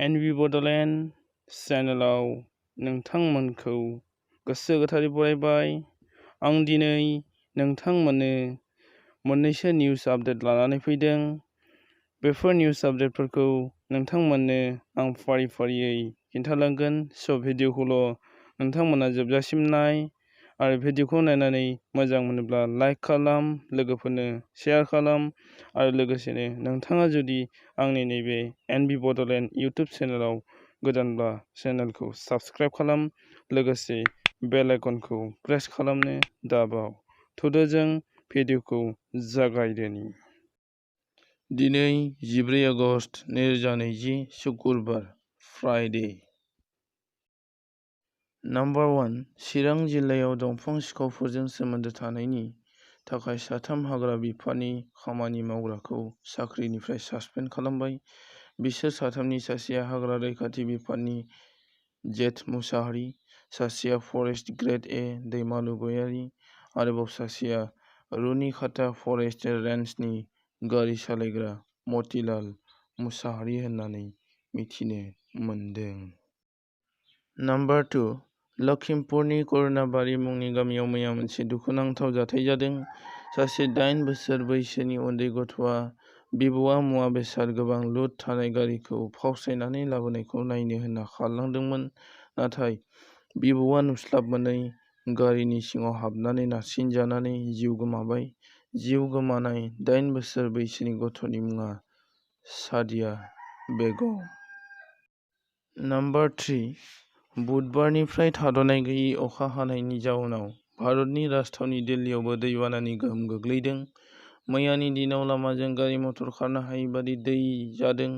एनबि बड'लेण्ड चेनेलाव नोंथांमोनखौ गोसो गोथारै बरायबाय। आं दिनै नोंथांमोननो मोननैसो निउस आपडेट लानानै फैदों। बेफोर निउस आपडेटफोरखौ नोंथांमोननो आं फारि फारियै खिन्थालांगोन। स' भिडिअखौल' नोंथांमोना जोबजासिम नाय आरो भिडिअखौ नायनानै मोजां मोनोब्ला लाइक खालाम, लोगोफोरनो शेयार खालाम आरो लोगोसेनो नोंथाङा जुदि आंनि नैबे एनबि बड'लेण्ड इउटुब चेनेलाव गोदानब्ला चेनेलखौ साबस्क्राइब खालाम, लोगोसे बेल आइकनखौ प्रेस खालामनो दाबाव। थुदो जों भिडिअखौ जागायदोनि। दिनै 14 आगस्ट 2020 शुक्रबार फ्राइडे। नाम्बार 1 चिरां जिल्लायाव दंफां सिखावफोरजों सोमोन्दो थानायनि थाखाय 3 हाग्रा बिफाननि खामानि मावग्राखौ साख्रिनिफ्राय सासपेन्ड खालामबाय। बिसोर 3नि सासेया हाग्रा रैखाथि बिफाननि जेठ मुसाहारि, सासेया फरेस्ट ग्रेड ए दैमालु गयारि, आरोबाव सासेया रुनिखाता फरेस्ट रेन्जनि गारि सालायग्रा मतिलाल मुसाहारि होननानै मिथिनो मोन्दों। नाम्बार 2 लखिमपुरनि करुणाबारि मुंनि गामियाव मैया मोनसे दुखुनांथाव जाथाय जादों। सासे 8 बोसोर बैसोनि उन्दै गथ'आ बिबौआ मुवा बेसाद गोबां लुट थानाय गारिखौ फावसायनानै लाबोनायखौ नायनो होनना खारलांदोंमोन। नाथाय बिबौआ नुस्लाबमोनै गारिनि सिङाव हाबनानै नारसिनजानानै जिउ गोमाबाय। जिउ गोमानाय 8 बोसोर बैसोनि गथ'नि मुङा सादिया बेगम। नाम्बार 3 बुधबारनिफ्राय थाद'नाय गैयै अखा हानायनि जाउनाव भारतनि राजथावनि दिल्लीयावबो दैबानानि गोहोम गोग्लैदों। मैयानि दिनाव लामाजों गारि मटर खारनो हायै बादि दै जादों,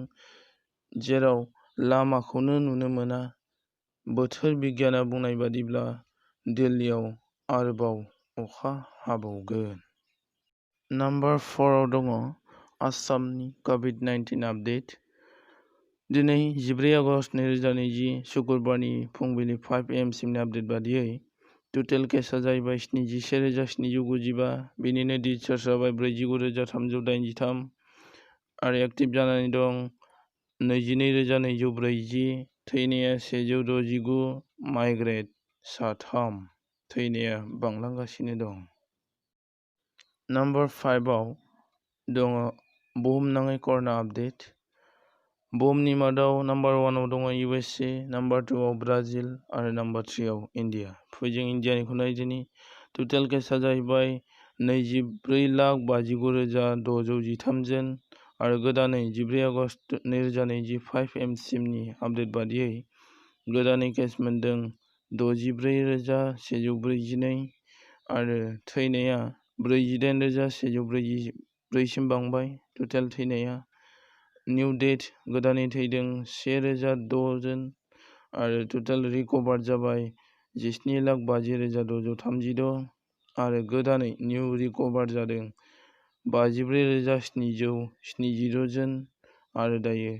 जेराव लामाखौनो नुनो मोना। बोथोर बिगियाना बुंनाय बादिब्ला दिल्लीयाव आरोबाव अखा हाबावगोन। नाम्बार 4 आव दङ आसामनि कभिड-19 आपडेट। दिनै 14 आगस्ट 2020 शुक्रबारनि फुंबिलि 5 AM सिमनि आपडेट बादियै टटेल केसआ जाहैबाय 71,795, बेनिनो डिसचार्ज जाबाय 49,383 आरो एक्टिभ जानानै दं 22,240, थैनाया 169, माइग्रेट 3, थैनाया बांलांगासिनो दं। नाम्बार 5 आव दङ बुहुमनाङै कर'ना आपडेट। बुहुमनि मादाव नाम्बार 1 आव दङ USA, नाम्बार 2 आव ब्राजिल आरो नाम्बार 3 आव इन्डिया। फै जों इन्डियानिखौ नायदिनि। टटेल केसआ जाहैबाय 24,59,613 जन आरो गोदानै 14 आगस्ट 2020 5 AM सिमनि आपडेट बादियै गोदानै केस मोनदों 64,142 आरो थैनाया 48,144 सिम बांबाय। टटेल थैनाया निउ डेथ गोदानै थैदों 1,006 जन आरो टटेल रिकभार्ड जाबाय 17,50,636 आरो गोदानै निउ रिकभार्ड जादों 54,770 जन आरो दायो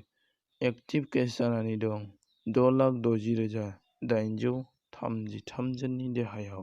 एक्टिभ केस जानानै दं 6,60,833 जननि देहायाव।